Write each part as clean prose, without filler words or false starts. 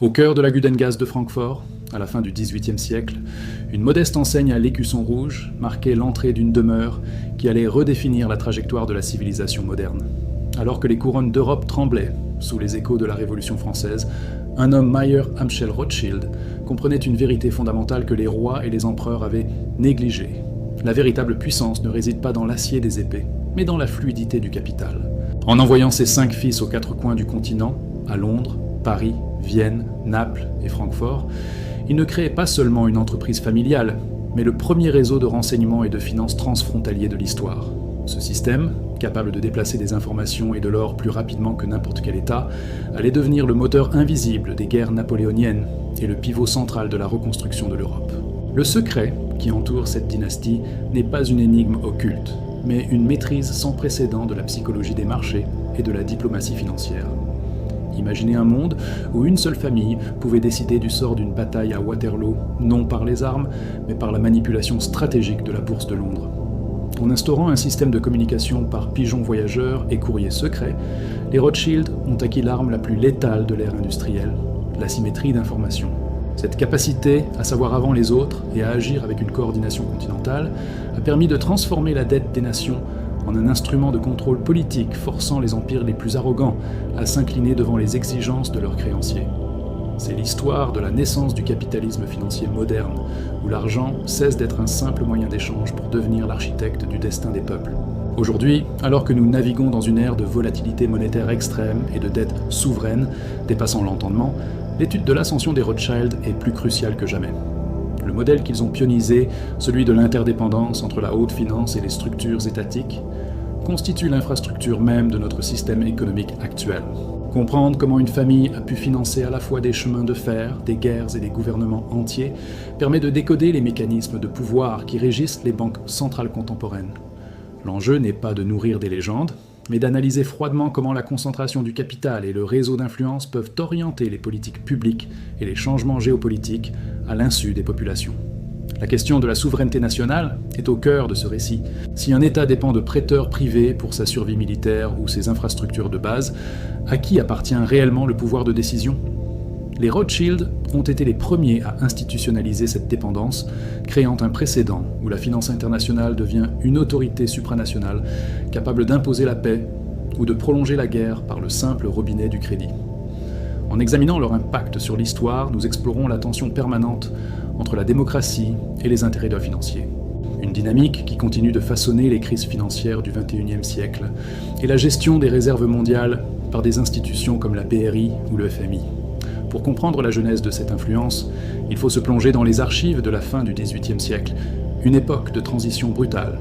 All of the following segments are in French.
Au cœur de la Gudengast de Francfort, à la fin du XVIIIe siècle, une modeste enseigne à l'écusson rouge marquait l'entrée d'une demeure qui allait redéfinir la trajectoire de la civilisation moderne. Alors que les couronnes d'Europe tremblaient sous les échos de la Révolution française, un homme Mayer Amschel Rothschild comprenait une vérité fondamentale que les rois et les empereurs avaient négligée. La véritable puissance ne réside pas dans l'acier des épées, mais dans la fluidité du capital. En envoyant ses 5 fils aux 4 coins du continent, à Londres, Paris, Vienne, Naples et Francfort, il ne créait pas seulement une entreprise familiale, mais le premier réseau de renseignement et de finances transfrontalier de l'histoire. Ce système, capable de déplacer des informations et de l'or plus rapidement que n'importe quel État, allait devenir le moteur invisible des guerres napoléoniennes et le pivot central de la reconstruction de l'Europe. Le secret qui entoure cette dynastie n'est pas une énigme occulte, mais une maîtrise sans précédent de la psychologie des marchés et de la diplomatie financière. Imaginez un monde où une seule famille pouvait décider du sort d'une bataille à Waterloo, non par les armes, mais par la manipulation stratégique de la Bourse de Londres. En instaurant un système de communication par pigeons voyageurs et courriers secrets, les Rothschild ont acquis l'arme la plus létale de l'ère industrielle, l'asymétrie d'information. Cette capacité à savoir avant les autres et à agir avec une coordination continentale a permis de transformer la dette des nations en un instrument de contrôle politique forçant les empires les plus arrogants à s'incliner devant les exigences de leurs créanciers. C'est l'histoire de la naissance du capitalisme financier moderne, où l'argent cesse d'être un simple moyen d'échange pour devenir l'architecte du destin des peuples. Aujourd'hui, alors que nous naviguons dans une ère de volatilité monétaire extrême et de dette souveraine dépassant l'entendement, l'étude de l'ascension des Rothschild est plus cruciale que jamais. Le modèle qu'ils ont pionnisé, celui de l'interdépendance entre la haute finance et les structures étatiques, constitue l'infrastructure même de notre système économique actuel. Comprendre comment une famille a pu financer à la fois des chemins de fer, des guerres et des gouvernements entiers permet de décoder les mécanismes de pouvoir qui régissent les banques centrales contemporaines. L'enjeu n'est pas de nourrir des légendes, mais d'analyser froidement comment la concentration du capital et le réseau d'influence peuvent orienter les politiques publiques et les changements géopolitiques à l'insu des populations. La question de la souveraineté nationale est au cœur de ce récit. Si un État dépend de prêteurs privés pour sa survie militaire ou ses infrastructures de base, à qui appartient réellement le pouvoir de décision ? Les Rothschild ont été les premiers à institutionnaliser cette dépendance, créant un précédent où la finance internationale devient une autorité supranationale capable d'imposer la paix ou de prolonger la guerre par le simple robinet du crédit. En examinant leur impact sur l'histoire, nous explorons la tension permanente entre la démocratie et les intérêts financiers. Une dynamique qui continue de façonner les crises financières du XXIe siècle et la gestion des réserves mondiales par des institutions comme la BRI ou le FMI. Pour comprendre la genèse de cette influence, il faut se plonger dans les archives de la fin du XVIIIe siècle, une époque de transition brutale.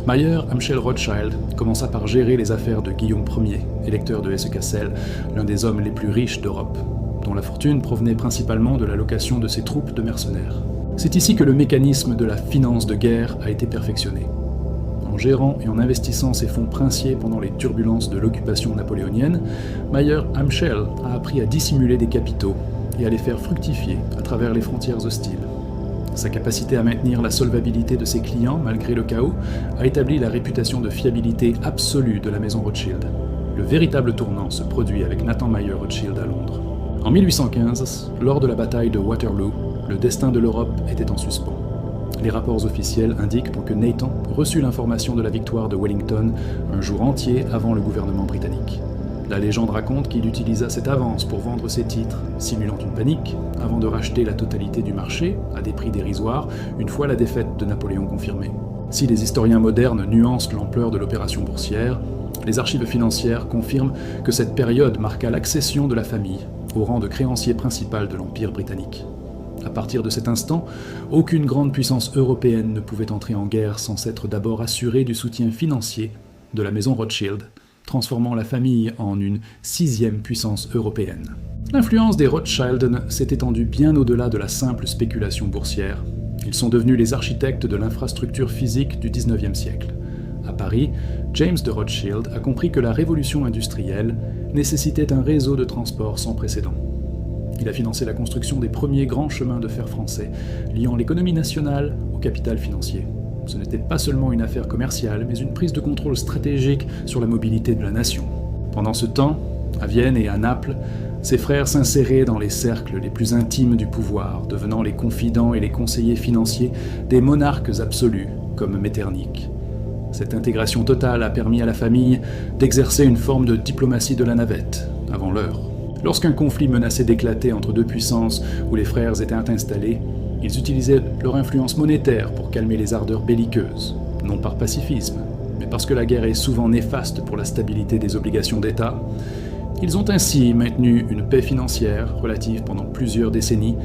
Mayer Amschel Rothschild commença par gérer les affaires de Guillaume Ier, électeur de Hesse-Cassel, l'un des hommes les plus riches d'Europe, dont la fortune provenait principalement de la location de ses troupes de mercenaires. C'est ici que le mécanisme de la finance de guerre a été perfectionné. En gérant et en investissant ses fonds princiers pendant les turbulences de l'occupation napoléonienne, Mayer Amschel a appris à dissimuler des capitaux et à les faire fructifier à travers les frontières hostiles. Sa capacité à maintenir la solvabilité de ses clients malgré le chaos a établi la réputation de fiabilité absolue de la maison Rothschild. Le véritable tournant se produit avec Nathan Mayer Rothschild à Londres. En 1815, lors de la bataille de Waterloo, le destin de l'Europe était en suspens. Les rapports officiels indiquent que Nathan reçut l'information de la victoire de Wellington un jour entier avant le gouvernement britannique. La légende raconte qu'il utilisa cette avance pour vendre ses titres, simulant une panique, avant de racheter la totalité du marché, à des prix dérisoires, une fois la défaite de Napoléon confirmée. Si les historiens modernes nuancent l'ampleur de l'opération boursière, les archives financières confirment que cette période marqua l'accession de la famille au rang de créancier principal de l'Empire britannique. À partir de cet instant, aucune grande puissance européenne ne pouvait entrer en guerre sans s'être d'abord assurée du soutien financier de la maison Rothschild, transformant la famille en une 6e puissance européenne. L'influence des Rothschild s'est étendue bien au-delà de la simple spéculation boursière. Ils sont devenus les architectes de l'infrastructure physique du XIXe siècle. À Paris, James de Rothschild a compris que la révolution industrielle nécessitait un réseau de transport sans précédent. Il a financé la construction des premiers grands chemins de fer français, liant l'économie nationale au capital financier. Ce n'était pas seulement une affaire commerciale, mais une prise de contrôle stratégique sur la mobilité de la nation. Pendant ce temps, à Vienne et à Naples, Ses frères s'inséraient dans les cercles les plus intimes du pouvoir, devenant les confidents et les conseillers financiers des monarques absolus, comme Metternich. Cette intégration totale a permis à la famille d'exercer une forme de diplomatie de la navette, avant l'heure. Lorsqu'un conflit menaçait d'éclater entre deux puissances où les frères étaient installés, ils utilisaient leur influence monétaire pour calmer les ardeurs belliqueuses, non par pacifisme, mais parce que la guerre est souvent néfaste pour la stabilité des obligations d'État. Ils ont ainsi maintenu une paix financière relative pendant plusieurs décennies,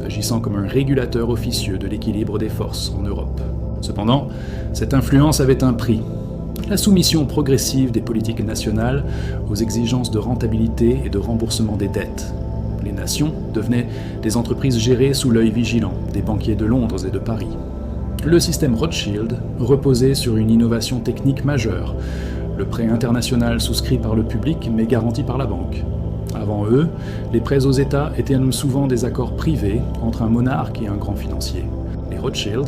agissant comme un régulateur officieux de l'équilibre des forces en Europe. Cependant, cette influence avait un prix. La soumission progressive des politiques nationales aux exigences de rentabilité et de remboursement des dettes. Les nations devenaient des entreprises gérées sous l'œil vigilant des banquiers de Londres et de Paris. Le système Rothschild reposait sur une innovation technique majeure, le prêt international souscrit par le public mais garanti par la banque. Avant eux, les prêts aux États étaient souvent des accords privés entre un monarque et un grand financier. Les Rothschild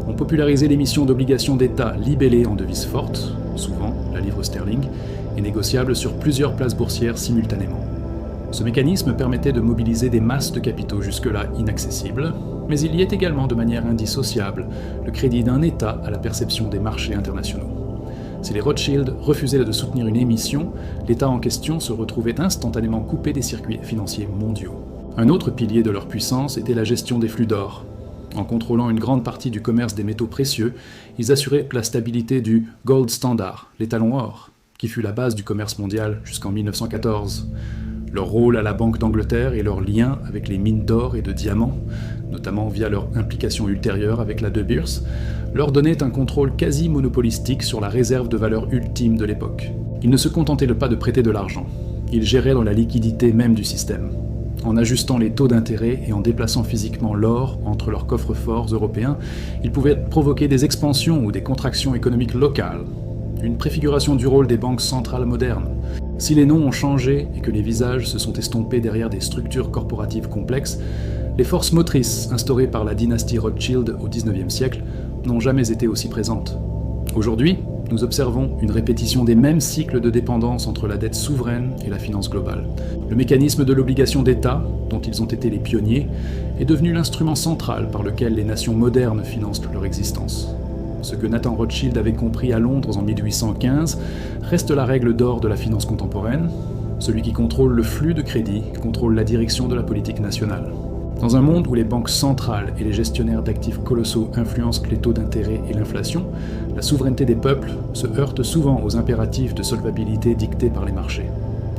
ont popularisé l'émission d'obligations d'État libellées en devises fortes, souvent la livre sterling, et négociables sur plusieurs places boursières simultanément. Ce mécanisme permettait de mobiliser des masses de capitaux jusque-là inaccessibles, mais il y est également de manière indissociable le crédit d'un État à la perception des marchés internationaux. Si les Rothschild refusaient de soutenir une émission, l'État en question se retrouvait instantanément coupé des circuits financiers mondiaux. Un autre pilier de leur puissance était la gestion des flux d'or. En contrôlant une grande partie du commerce des métaux précieux, ils assuraient la stabilité du gold standard, l'étalon or, qui fut la base du commerce mondial jusqu'en 1914. Leur rôle à la Banque d'Angleterre et leur lien avec les mines d'or et de diamants, notamment via leur implication ultérieure avec la De Beers, leur donnait un contrôle quasi monopolistique sur la réserve de valeur ultime de l'époque. Ils ne se contentaient pas de prêter de l'argent, ils géraient dans la liquidité même du système. En ajustant les taux d'intérêt et en déplaçant physiquement l'or entre leurs coffres forts européens, ils pouvaient provoquer des expansions ou des contractions économiques locales, une préfiguration du rôle des banques centrales modernes. Si les noms ont changé et que les visages se sont estompés derrière des structures corporatives complexes, les forces motrices instaurées par la dynastie Rothschild au XIXe siècle n'ont jamais été aussi présentes. Aujourd'hui, nous observons une répétition des mêmes cycles de dépendance entre la dette souveraine et la finance globale. Le mécanisme de l'obligation d'État, dont ils ont été les pionniers, est devenu l'instrument central par lequel les nations modernes financent leur existence. Ce que Nathan Rothschild avait compris à Londres en 1815 reste la règle d'or de la finance contemporaine. Celui qui contrôle le flux de crédit contrôle la direction de la politique nationale. Dans un monde où les banques centrales et les gestionnaires d'actifs colossaux influencent les taux d'intérêt et l'inflation, la souveraineté des peuples se heurte souvent aux impératifs de solvabilité dictés par les marchés.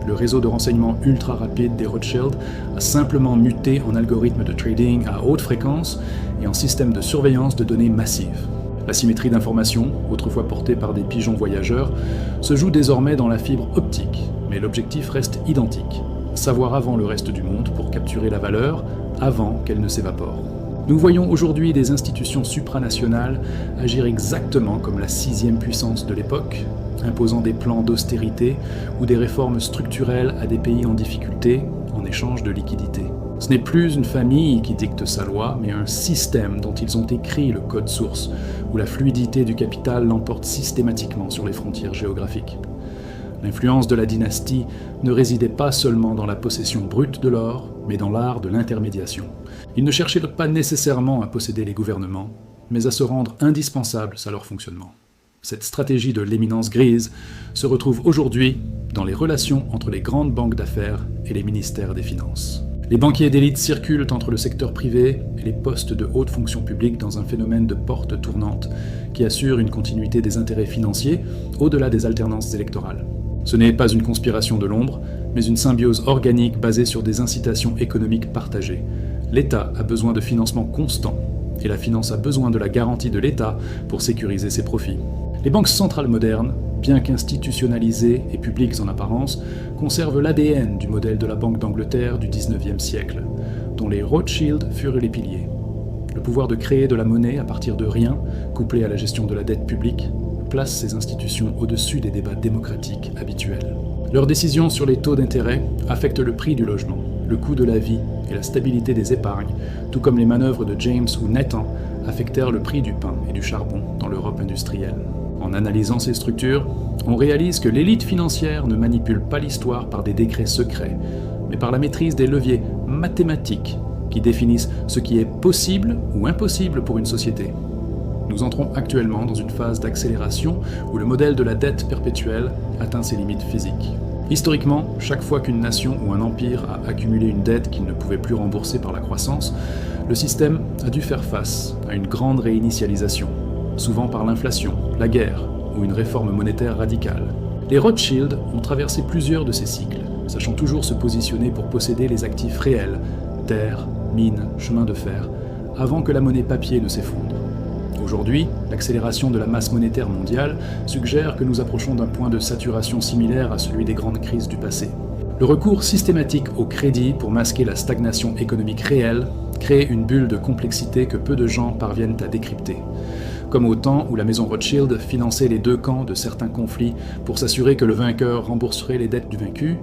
Le réseau de renseignement ultra rapide des Rothschild a simplement muté en algorithme de trading à haute fréquence et en système de surveillance de données massives. La symétrie d'information, autrefois portée par des pigeons voyageurs, se joue désormais dans la fibre optique, mais l'objectif reste identique. Savoir avant le reste du monde pour capturer la valeur, avant qu'elle ne s'évapore. Nous voyons aujourd'hui des institutions supranationales agir exactement comme la 6e puissance de l'époque, imposant des plans d'austérité ou des réformes structurelles à des pays en difficulté en échange de liquidités. Ce n'est plus une famille qui dicte sa loi, mais un système dont ils ont écrit le code source, où la fluidité du capital l'emporte systématiquement sur les frontières géographiques. L'influence de la dynastie ne résidait pas seulement dans la possession brute de l'or, mais dans l'art de l'intermédiation. Ils ne cherchaient pas nécessairement à posséder les gouvernements, mais à se rendre indispensables à leur fonctionnement. Cette stratégie de l'éminence grise se retrouve aujourd'hui dans les relations entre les grandes banques d'affaires et les ministères des Finances. Les banquiers d'élite circulent entre le secteur privé et les postes de haute fonction publique dans un phénomène de porte tournante qui assure une continuité des intérêts financiers au-delà des alternances électorales. Ce n'est pas une conspiration de l'ombre, mais une symbiose organique basée sur des incitations économiques partagées. L'État a besoin de financement constant, et la finance a besoin de la garantie de l'État pour sécuriser ses profits. Les banques centrales modernes, bien qu'institutionnalisées et publiques en apparence, conservent l'ADN du modèle de la Banque d'Angleterre du XIXe siècle, dont les Rothschild furent les piliers. Le pouvoir de créer de la monnaie à partir de rien, couplé à la gestion de la dette publique, place ces institutions au-dessus des débats démocratiques habituels. Leurs décisions sur les taux d'intérêt affectent le prix du logement, le coût de la vie et la stabilité des épargnes, tout comme les manœuvres de James ou Nathan affectèrent le prix du pain et du charbon dans l'Europe industrielle. En analysant ces structures, on réalise que l'élite financière ne manipule pas l'histoire par des décrets secrets, mais par la maîtrise des leviers mathématiques qui définissent ce qui est possible ou impossible pour une société. Nous entrons actuellement dans une phase d'accélération où le modèle de la dette perpétuelle atteint ses limites physiques. Historiquement, chaque fois qu'une nation ou un empire a accumulé une dette qu'il ne pouvait plus rembourser par la croissance, le système a dû faire face à une grande réinitialisation, souvent par l'inflation, la guerre ou une réforme monétaire radicale. Les Rothschild ont traversé plusieurs de ces cycles, sachant toujours se positionner pour posséder les actifs réels, terres, mines, chemins de fer, avant que la monnaie papier ne s'effondre. Aujourd'hui, l'accélération de la masse monétaire mondiale suggère que nous approchons d'un point de saturation similaire à celui des grandes crises du passé. Le recours systématique au crédit pour masquer la stagnation économique réelle crée une bulle de complexité que peu de gens parviennent à décrypter. Comme au temps où la maison Rothschild finançait les deux camps de certains conflits pour s'assurer que le vainqueur rembourserait les dettes du vaincu,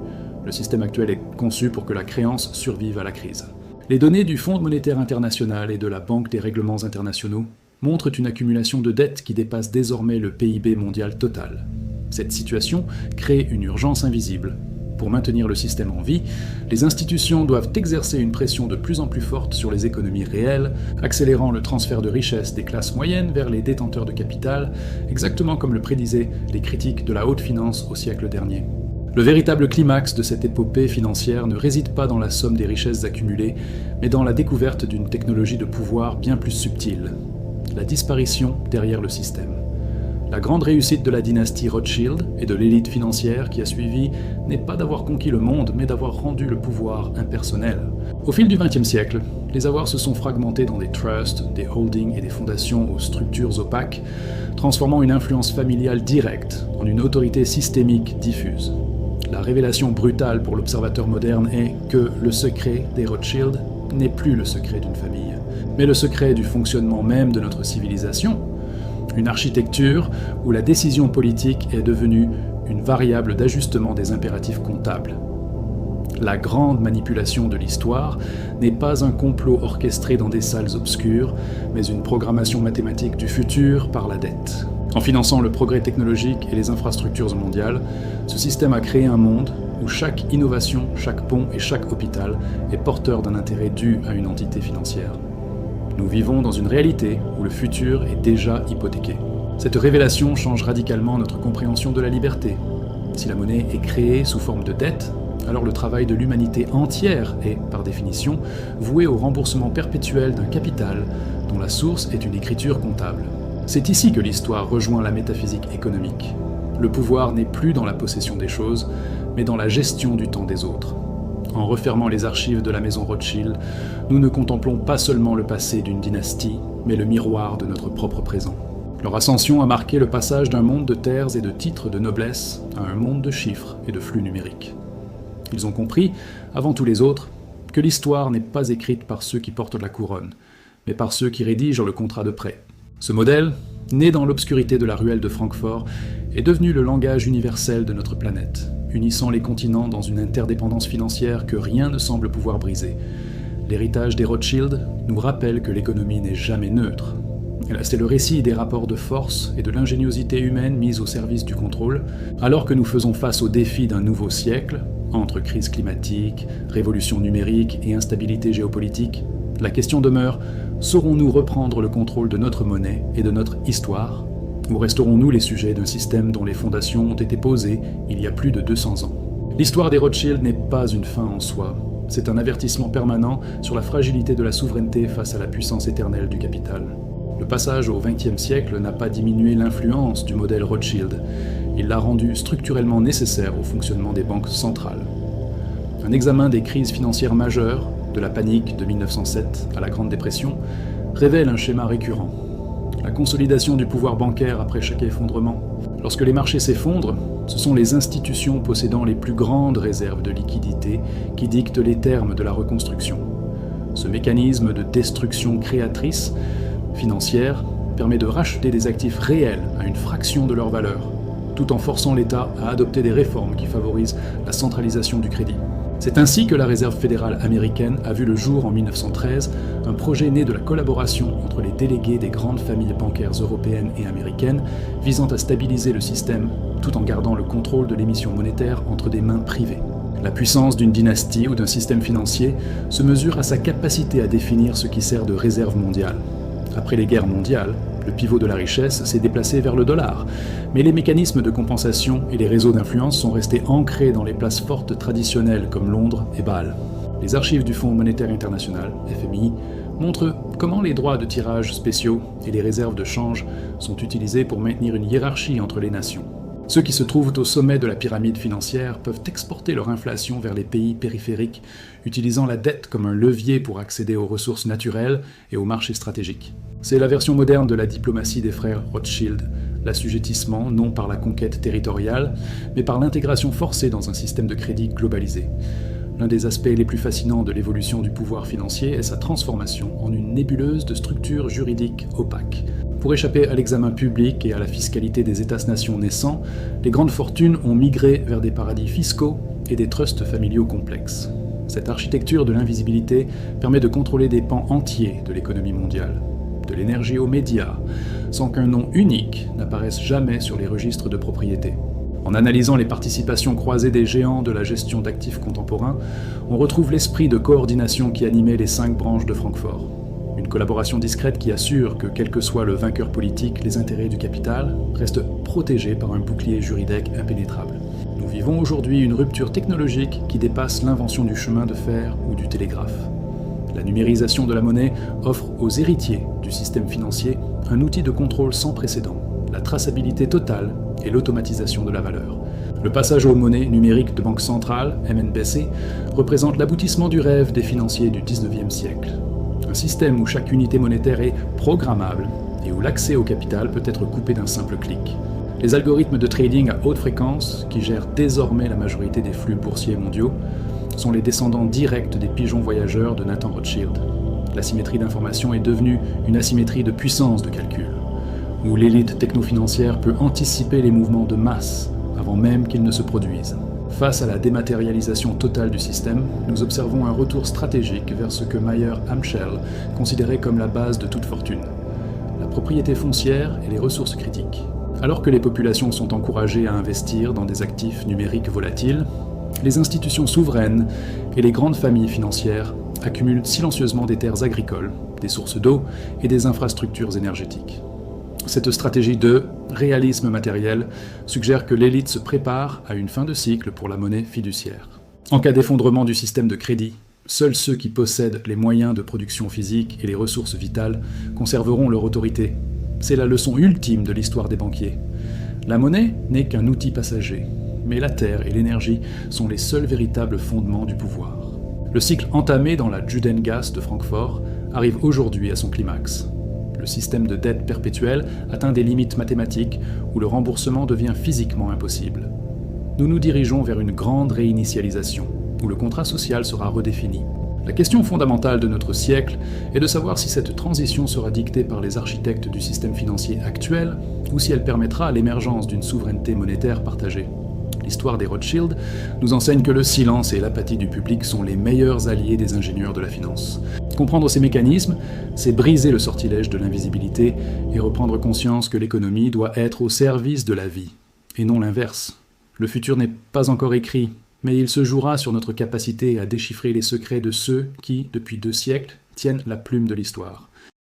le système actuel est conçu pour que la créance survive à la crise. Les données du Fonds monétaire international et de la Banque des règlements internationaux montrent une accumulation de dettes qui dépasse désormais le PIB mondial total. Cette situation crée une urgence invisible. Pour maintenir le système en vie, les institutions doivent exercer une pression de plus en plus forte sur les économies réelles, accélérant le transfert de richesses des classes moyennes vers les détenteurs de capital, exactement comme le prédisaient les critiques de la haute finance au siècle dernier. Le véritable climax de cette épopée financière ne réside pas dans la somme des richesses accumulées, mais dans la découverte d'une technologie de pouvoir bien plus subtile. La disparition derrière le système. La grande réussite de la dynastie Rothschild et de l'élite financière qui a suivi n'est pas d'avoir conquis le monde, mais d'avoir rendu le pouvoir impersonnel. Au fil du XXe siècle, les avoirs se sont fragmentés dans des trusts, des holdings et des fondations aux structures opaques, transformant une influence familiale directe en une autorité systémique diffuse. La révélation brutale pour l'observateur moderne est que le secret des Rothschild n'est plus le secret d'une famille, mais le secret du fonctionnement même de notre civilisation, une architecture où la décision politique est devenue une variable d'ajustement des impératifs comptables. La grande manipulation de l'histoire n'est pas un complot orchestré dans des salles obscures, mais une programmation mathématique du futur par la dette. En finançant le progrès technologique et les infrastructures mondiales, ce système a créé un monde où chaque innovation, chaque pont et chaque hôpital est porteur d'un intérêt dû à une entité financière. Nous vivons dans une réalité où le futur est déjà hypothéqué. Cette révélation change radicalement notre compréhension de la liberté. Si la monnaie est créée sous forme de dette, alors le travail de l'humanité entière est, par définition, voué au remboursement perpétuel d'un capital dont la source est une écriture comptable. C'est ici que l'histoire rejoint la métaphysique économique. Le pouvoir n'est plus dans la possession des choses, mais dans la gestion du temps des autres. En refermant les archives de la maison Rothschild, nous ne contemplons pas seulement le passé d'une dynastie, mais le miroir de notre propre présent. Leur ascension a marqué le passage d'un monde de terres et de titres de noblesse à un monde de chiffres et de flux numériques. Ils ont compris, avant tous les autres, que l'histoire n'est pas écrite par ceux qui portent la couronne, mais par ceux qui rédigent le contrat de prêt. Ce modèle, né dans l'obscurité de la ruelle de Francfort, est devenu le langage universel de notre planète, unissant les continents dans une interdépendance financière que rien ne semble pouvoir briser. L'héritage des Rothschild nous rappelle que l'économie n'est jamais neutre. C'est le récit des rapports de force et de l'ingéniosité humaine mise au service du contrôle, alors que nous faisons face aux défis d'un nouveau siècle, entre crise climatique, révolution numérique et instabilité géopolitique. La question demeure, saurons-nous reprendre le contrôle de notre monnaie et de notre histoire ? Ou resterons-nous les sujets d'un système dont les fondations ont été posées il y a plus de 200 ans ? L'histoire des Rothschild n'est pas une fin en soi, c'est un avertissement permanent sur la fragilité de la souveraineté face à la puissance éternelle du capital. Le passage au XXe siècle n'a pas diminué l'influence du modèle Rothschild, il l'a rendu structurellement nécessaire au fonctionnement des banques centrales. Un examen des crises financières majeures, de la panique de 1907 à la Grande Dépression, révèle un schéma récurrent. La consolidation du pouvoir bancaire après chaque effondrement. Lorsque les marchés s'effondrent, ce sont les institutions possédant les plus grandes réserves de liquidités qui dictent les termes de la reconstruction. Ce mécanisme de destruction créatrice financière permet de racheter des actifs réels à une fraction de leur valeur, tout en forçant l'État à adopter des réformes qui favorisent la centralisation du crédit. C'est ainsi que la Réserve fédérale américaine a vu le jour en 1913, un projet né de la collaboration entre les délégués des grandes familles bancaires européennes et américaines visant à stabiliser le système tout en gardant le contrôle de l'émission monétaire entre des mains privées. La puissance d'une dynastie ou d'un système financier se mesure à sa capacité à définir ce qui sert de réserve mondiale. Après les guerres mondiales, le pivot de la richesse s'est déplacé vers le dollar, mais les mécanismes de compensation et les réseaux d'influence sont restés ancrés dans les places fortes traditionnelles comme Londres et Bâle. Les archives du Fonds monétaire international, FMI, montrent comment les droits de tirage spéciaux et les réserves de change sont utilisés pour maintenir une hiérarchie entre les nations. Ceux qui se trouvent au sommet de la pyramide financière peuvent exporter leur inflation vers les pays périphériques, utilisant la dette comme un levier pour accéder aux ressources naturelles et aux marchés stratégiques. C'est la version moderne de la diplomatie des frères Rothschild, l'assujettissement non par la conquête territoriale, mais par l'intégration forcée dans un système de crédit globalisé. L'un des aspects les plus fascinants de l'évolution du pouvoir financier est sa transformation en une nébuleuse de structures juridiques opaques. Pour échapper à l'examen public et à la fiscalité des États-nations naissants, les grandes fortunes ont migré vers des paradis fiscaux et des trusts familiaux complexes. Cette architecture de l'invisibilité permet de contrôler des pans entiers de l'économie mondiale, de l'énergie aux médias, sans qu'un nom unique n'apparaisse jamais sur les registres de propriété. En analysant les participations croisées des géants de la gestion d'actifs contemporains, on retrouve l'esprit de coordination qui animait les 5 branches de Francfort. Une collaboration discrète qui assure que, quel que soit le vainqueur politique, les intérêts du capital restent protégés par un bouclier juridique impénétrable. Nous vivons aujourd'hui une rupture technologique qui dépasse l'invention du chemin de fer ou du télégraphe. La numérisation de la monnaie offre aux héritiers du système financier un outil de contrôle sans précédent, la traçabilité totale et l'automatisation de la valeur. Le passage aux monnaies numériques de banque centrale, MNBC, représente l'aboutissement du rêve des financiers du XIXe siècle. Un système où chaque unité monétaire est programmable et où l'accès au capital peut être coupé d'un simple clic. Les algorithmes de trading à haute fréquence, qui gèrent désormais la majorité des flux boursiers mondiaux, sont les descendants directs des pigeons voyageurs de Nathan Rothschild. L'asymétrie d'information est devenue une asymétrie de puissance de calcul, où l'élite techno-financière peut anticiper les mouvements de masse avant même qu'ils ne se produisent. Face à la dématérialisation totale du système, nous observons un retour stratégique vers ce que Mayer Amschel considérait comme la base de toute fortune, la propriété foncière et les ressources critiques. Alors que les populations sont encouragées à investir dans des actifs numériques volatiles, les institutions souveraines et les grandes familles financières accumulent silencieusement des terres agricoles, des sources d'eau et des infrastructures énergétiques. Cette stratégie de réalisme matériel suggère que l'élite se prépare à une fin de cycle pour la monnaie fiduciaire. En cas d'effondrement du système de crédit, seuls ceux qui possèdent les moyens de production physique et les ressources vitales conserveront leur autorité. C'est la leçon ultime de l'histoire des banquiers. La monnaie n'est qu'un outil passager, mais la terre et l'énergie sont les seuls véritables fondements du pouvoir. Le cycle entamé dans la Judengasse de Francfort arrive aujourd'hui à son climax. Le système de dette perpétuelle atteint des limites mathématiques où le remboursement devient physiquement impossible. Nous nous dirigeons vers une grande réinitialisation, où le contrat social sera redéfini. La question fondamentale de notre siècle est de savoir si cette transition sera dictée par les architectes du système financier actuel ou si elle permettra l'émergence d'une souveraineté monétaire partagée. L'histoire des Rothschild nous enseigne que le silence et l'apathie du public sont les meilleurs alliés des ingénieurs de la finance. Comprendre ces mécanismes, c'est briser le sortilège de l'invisibilité et reprendre conscience que l'économie doit être au service de la vie, et non l'inverse. Le futur n'est pas encore écrit, mais il se jouera sur notre capacité à déchiffrer les secrets de ceux qui, depuis 2 siècles, tiennent la plume de l'histoire.